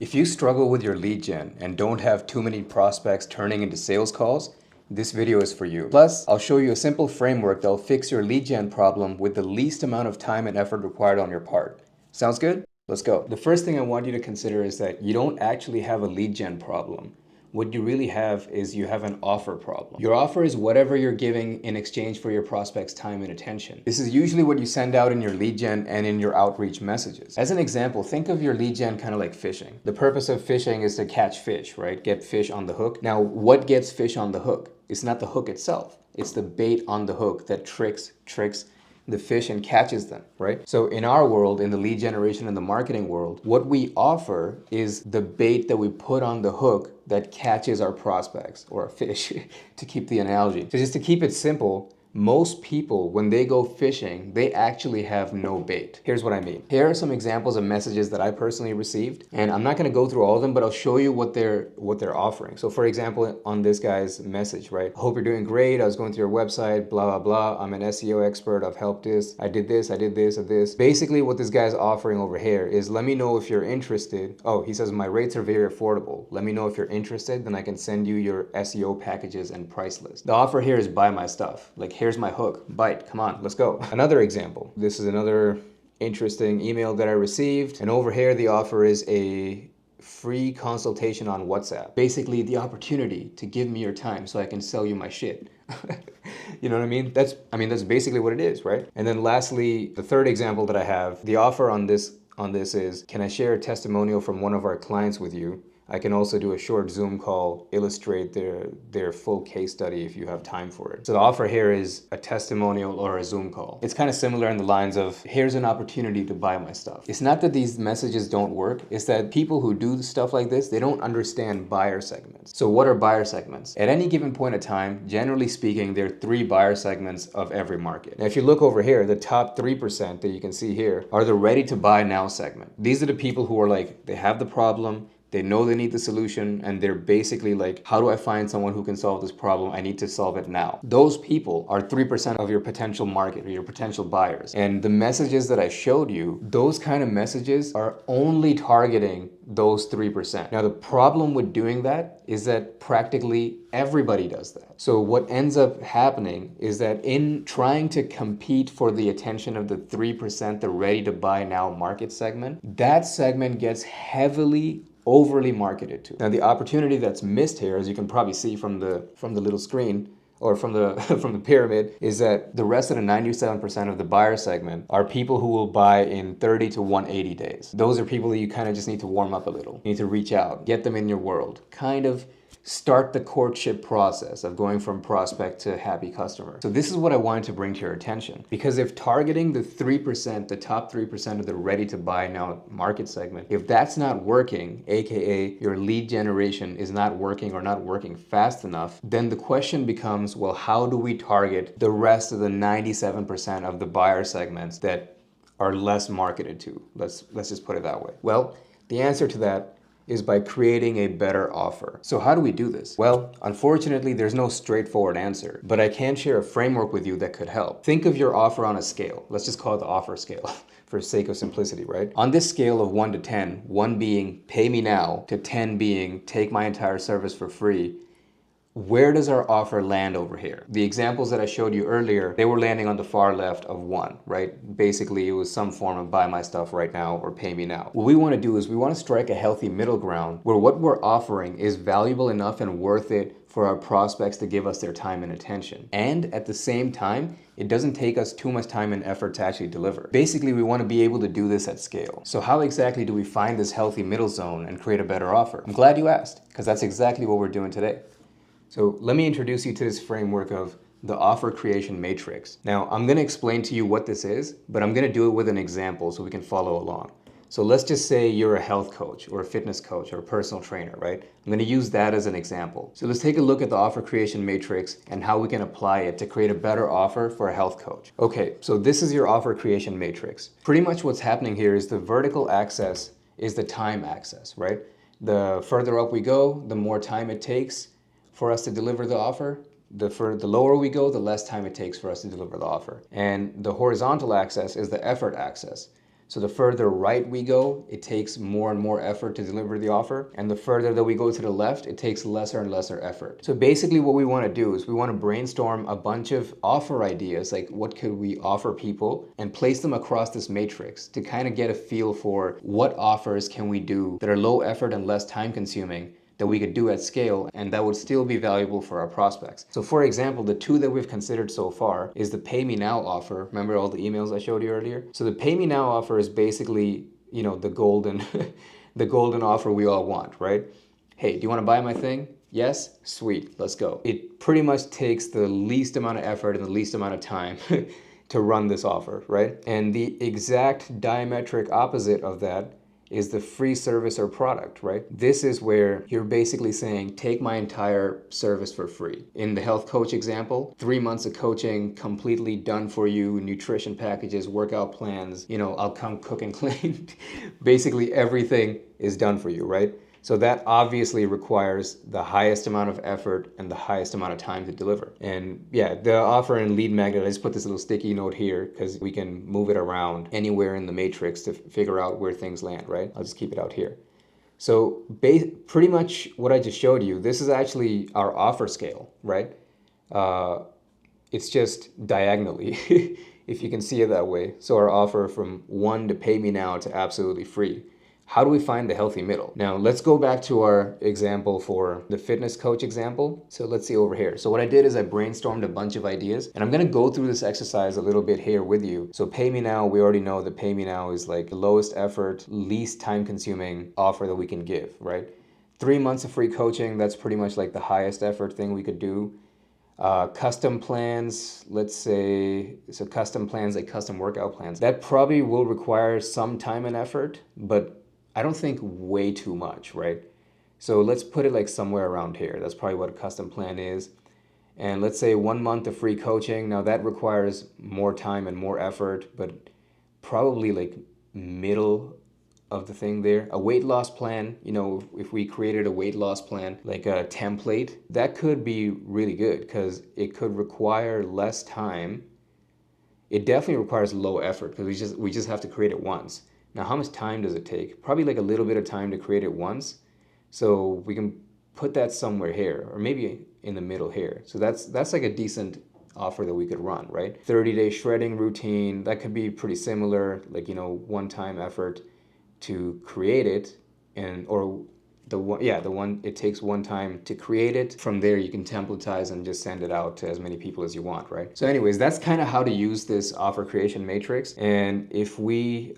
If you struggle with your lead gen and don't have too many prospects turning into sales calls, this video is for you. Plus, I'll show you a simple framework that'll fix your lead gen problem with the least amount of time and effort required on your part. Sounds good? Let's go. The first thing I want you to consider is that you don't actually have a lead gen problem. What you really have is you have an offer problem. Your offer is whatever you're giving in exchange for your prospect's time and attention. This is usually what you send out in your lead gen and in your outreach messages. As an example, think of your lead gen kind of like fishing. The purpose of fishing is to catch fish, right? Get fish on the hook. Now, what gets fish on the hook? It's not the hook itself. It's the bait on the hook that tricks the fish and catches them, right? So in our world, in the lead generation and the marketing world, what we offer is the bait that we put on the hook that catches our prospects or our fish, to keep the analogy. So just to keep it simple, most people, when they go fishing, they actually have no bait. Here's what I mean. Here are some examples of messages that I personally received, and I'm not gonna go through all of them, but I'll show you what they're offering. So for example, on this guy's message, right? Hope you're doing great. I was going through your website, blah, blah, blah. I'm an SEO expert. I've helped this. I did this, I did this, and this. Basically what this guy's offering over here is, let me know if you're interested. Oh, he says, my rates are very affordable. Let me know if you're interested, then I can send you your SEO packages and price list. The offer here is buy my stuff. Like, here's my hook, bite, come on, let's go. Another example, this is another interesting email that I received, and over here the offer is a free consultation on WhatsApp. Basically the opportunity to give me your time so I can sell you my shit. You know what I mean? That's basically what it is, right? And then lastly, the third example that I have, the offer on this is, can I share a testimonial from one of our clients with you? I can also do a short Zoom call, illustrate their full case study if you have time for it. So the offer here is a testimonial or a Zoom call. It's kind of similar in the lines of, here's an opportunity to buy my stuff. It's not that these messages don't work, it's that people who do stuff like this, they don't understand buyer segments. So what are buyer segments? At any given point of time, generally speaking, there are 3 buyer segments of every market. Now, if you look over here, the top 3% that you can see here are the ready to buy now segment. These are the people who are like, they have the problem, they know they need the solution, and they're basically like, how do I find someone who can solve this problem? I need to solve it now. Those people are 3% of your potential market or your potential buyers. And the messages that I showed you, those kind of messages are only targeting those 3%. Now, the problem with doing that is that practically everybody does that. So what ends up happening is that in trying to compete for the attention of the 3%, the ready to buy now market segment, that segment gets heavily overly marketed to. Now, the opportunity that's missed here, as you can probably see from the little screen, or from the from the pyramid, is that the rest of the 97% of the buyer segment are people who will buy in 30 to 180 days. Those are people that you kind of just need to warm up a little. You need to reach out, get them in your world, kind of start the courtship process of going from prospect to happy customer. So this is what I wanted to bring to your attention, because if targeting the 3%, the top 3% of the ready to buy now market segment, if that's not working, aka your lead generation is not working or not working fast enough, then the question becomes, well, how do we target the rest of the 97% of the buyer segments that are less marketed to? Let's just put it that way. Well, the answer to that is by creating a better offer. So how do we do this? Well, unfortunately, there's no straightforward answer, but I can share a framework with you that could help. Think of your offer on a scale. Let's just call it the offer scale for sake of simplicity, right? On this scale of 1 to 10, 1 being pay me now, to 10 being take my entire service for free, where does our offer land over here? The examples that I showed you earlier, they were landing on the far left of 1, right? Basically, it was some form of buy my stuff right now or pay me now. What we want to do is we want to strike a healthy middle ground where what we're offering is valuable enough and worth it for our prospects to give us their time and attention. And at the same time, it doesn't take us too much time and effort to actually deliver. Basically, we want to be able to do this at scale. So how exactly do we find this healthy middle zone and create a better offer? I'm glad you asked, because that's exactly what we're doing today. So let me introduce you to this framework of the offer creation matrix. Now, I'm going to explain to you what this is, but I'm going to do it with an example so we can follow along. So let's just say you're a health coach or a fitness coach or a personal trainer, right? I'm going to use that as an example. So let's take a look at the offer creation matrix and how we can apply it to create a better offer for a health coach. Okay, so this is your offer creation matrix. Pretty much what's happening here is the vertical axis is the time axis, right? The further up we go, the more time it takes for us to deliver the offer. The lower we go, the less time it takes for us to deliver the offer. And the horizontal axis is the effort axis. So the further right we go, it takes more and more effort to deliver the offer. And the further that we go to the left, it takes lesser and lesser effort. So basically what we want to do is we want to brainstorm a bunch of offer ideas, like what could we offer people, and place them across this matrix to kind of get a feel for what offers can we do that are low effort and less time consuming that we could do at scale and that would still be valuable for our prospects. So for example, the two that we've considered so far is the Pay Me Now offer. Remember all the emails I showed you earlier? So the Pay Me Now offer is basically, the golden the golden offer we all want, right? Hey, do you want to buy my thing? Yes? Sweet, let's go. It pretty much takes the least amount of effort and the least amount of time to run this offer, right? And the exact diametric opposite of that is the free service or product, right? This is where you're basically saying, take my entire service for free. In the health coach example, 3 months of coaching completely done for you, nutrition packages, workout plans, I'll come cook and clean. Basically everything is done for you, right? So that obviously requires the highest amount of effort and the highest amount of time to deliver. And yeah, the offer and lead magnet, I just put this little sticky note here because we can move it around anywhere in the matrix to figure out where things land, right? I'll just keep it out here. So pretty much what I just showed you, this is actually our offer scale, right? It's just diagonally, if you can see it that way. So our offer from 1 to Pay Me Now to absolutely free. How do we find the healthy middle? Now, let's go back to our example for the fitness coach example. So let's see over here. So what I did is I brainstormed a bunch of ideas, and I'm gonna go through this exercise a little bit here with you. So Pay Me Now, we already know that Pay Me Now is like the lowest effort, least time consuming offer that we can give, right? 3 months of free coaching, that's pretty much like the highest effort thing we could do. Custom plans, let's say, so custom plans, like custom workout plans, that probably will require some time and effort, but I don't think way too much, right? So let's put it like somewhere around here. That's probably what a custom plan is. And let's say 1 month of free coaching. Now that requires more time and more effort, but probably like middle of the thing there. A weight loss plan, if we created a weight loss plan, like a template, that could be really good because it could require less time. It definitely requires low effort because we just have to create it once. Now, how much time does it take? Probably like a little bit of time to create it once. So we can put that somewhere here, or maybe in the middle here. So that's like a decent offer that we could run, right? 30-day shredding routine, that could be pretty similar, like, one-time effort to create it, or the one it takes one time to create it. From there you can templatize and just send it out to as many people as you want, right? So anyways, that's kind of how to use this offer creation matrix. And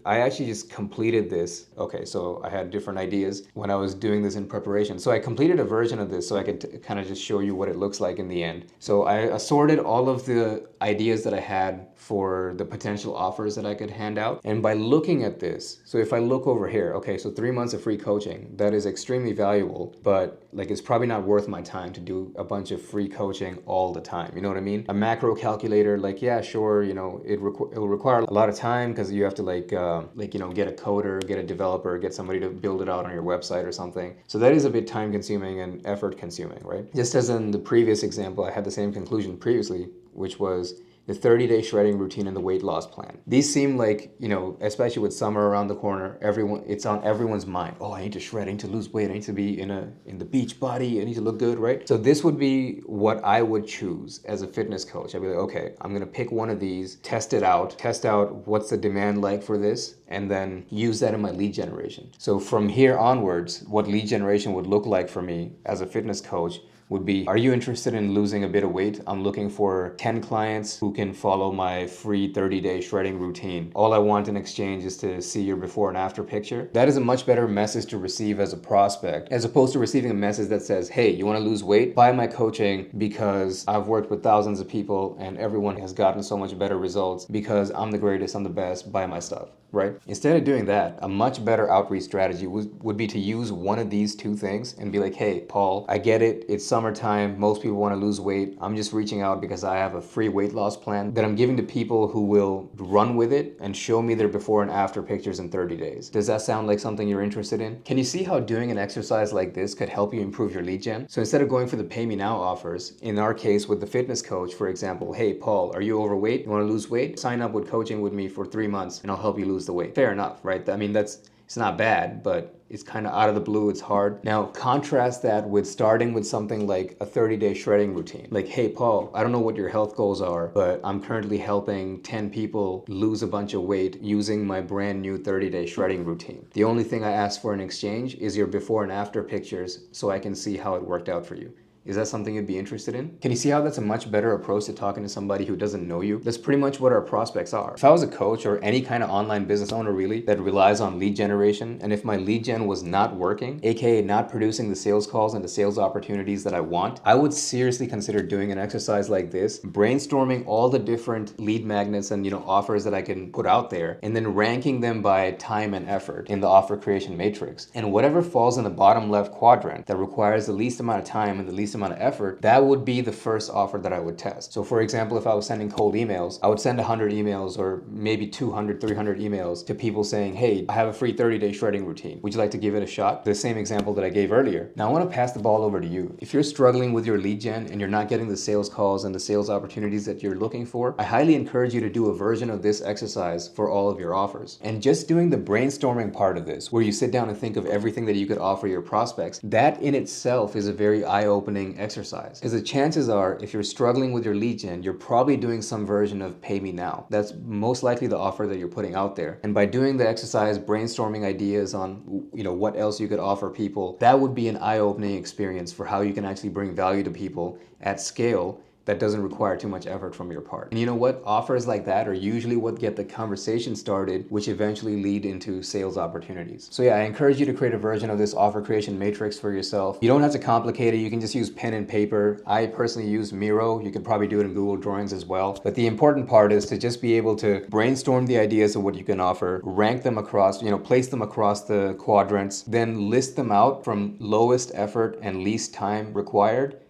I actually just completed this. Okay, so I had different ideas when I was doing this in preparation. So I completed a version of this so I could kind of just show you what it looks like in the end. So I assorted all of the ideas that I had for the potential offers that I could hand out. And by looking at this, so if I look over here, okay, so 3 months of free coaching, that is extremely valuable, but like it's probably not worth my time to do a bunch of free coaching all the time. You know what I mean? A macro calculator, like, yeah, sure, it will require a lot of time because you have to get a coder, get a developer, get somebody to build it out on your website or something. So that is a bit time consuming and effort consuming, right? Just as in the previous example, I had the same conclusion previously, which was the 30-day shredding routine and the weight loss plan. These seem like, especially with summer around the corner, it's on everyone's mind. Oh, I need to shred, I need to lose weight, I need to be in the beach body, I need to look good, right? So this would be what I would choose as a fitness coach. I'd be like, okay, I'm gonna pick one of these, test out what's the demand like for this, and then use that in my lead generation. So from here onwards, what lead generation would look like for me as a fitness coach would be, are you interested in losing a bit of weight? I'm looking for 10 clients who can follow my free 30-day shredding routine. All I want in exchange is to see your before and after picture. That is a much better message to receive as a prospect, as opposed to receiving a message that says, hey, you want to lose weight? Buy my coaching because I've worked with thousands of people and everyone has gotten so much better results because I'm the greatest, I'm the best, buy my stuff, right? Instead of doing that, a much better outreach strategy would be to use one of these two things and be like, hey, Paul, I get it. It's summer summertime, most people want to lose weight. I'm just reaching out because I have a free weight loss plan that I'm giving to people who will run with it and show me their before and after pictures in 30 days. Does that sound like something you're interested in? Can you see how doing an exercise like this could help you improve your lead gen? So instead of going for the pay me now offers, in our case with the fitness coach, for example, hey Paul, are you overweight? You want to lose weight? Sign up with coaching with me for 3 months and I'll help you lose the weight. Fair enough, right? I mean, it's not bad, but it's kind of out of the blue, it's hard. Now, contrast that with starting with something like a 30-day shredding routine. Like, hey, Paul, I don't know what your health goals are, but I'm currently helping 10 people lose a bunch of weight using my brand new 30-day shredding routine. The only thing I ask for in exchange is your before and after pictures so I can see how it worked out for you. Is that something you'd be interested in? Can you see how that's a much better approach to talking to somebody who doesn't know you? That's pretty much what our prospects are. If I was a coach or any kind of online business owner really that relies on lead generation, and if my lead gen was not working, aka not producing the sales calls and the sales opportunities that I want, I would seriously consider doing an exercise like this, brainstorming all the different lead magnets and offers that I can put out there, and then ranking them by time and effort in the offer creation matrix. And whatever falls in the bottom left quadrant that requires the least amount of time and the least amount of effort, that would be the first offer that I would test. So for example, if I was sending cold emails, I would send 100 emails or maybe 200, 300 emails to people saying, hey, I have a free 30-day shredding routine. Would you like to give it a shot? The same example that I gave earlier. Now I want to pass the ball over to you. If you're struggling with your lead gen and you're not getting the sales calls and the sales opportunities that you're looking for, I highly encourage you to do a version of this exercise for all of your offers. And just doing the brainstorming part of this, where you sit down and think of everything that you could offer your prospects, that in itself is a very eye-opening exercise. Because the chances are, if you're struggling with your lead gen, you're probably doing some version of pay me now. That's most likely the offer that you're putting out there. And by doing the exercise, brainstorming ideas on what else you could offer people, that would be an eye-opening experience for how you can actually bring value to people at scale that doesn't require too much effort from your part. And you know what? Offers like that are usually what get the conversation started, which eventually lead into sales opportunities. So yeah, I encourage you to create a version of this offer creation matrix for yourself. You don't have to complicate it. You can just use pen and paper. I personally use Miro. You can probably do it in Google Drawings as well. But the important part is to just be able to brainstorm the ideas of what you can offer, rank them across, place them across the quadrants, then list them out from lowest effort and least time required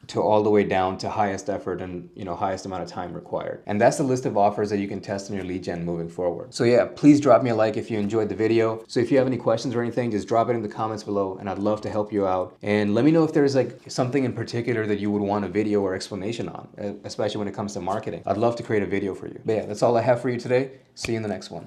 to all the way down to highest effort and highest amount of time required. And that's the list of offers that you can test in your lead gen moving forward. So yeah, please drop me a like if you enjoyed the video. So if you have any questions or anything, just drop it in the comments below and I'd love to help you out. And let me know if there's something in particular that you would want a video or explanation on, especially when it comes to marketing. I'd love to create a video for you. But yeah, that's all I have for you today. See you in the next one.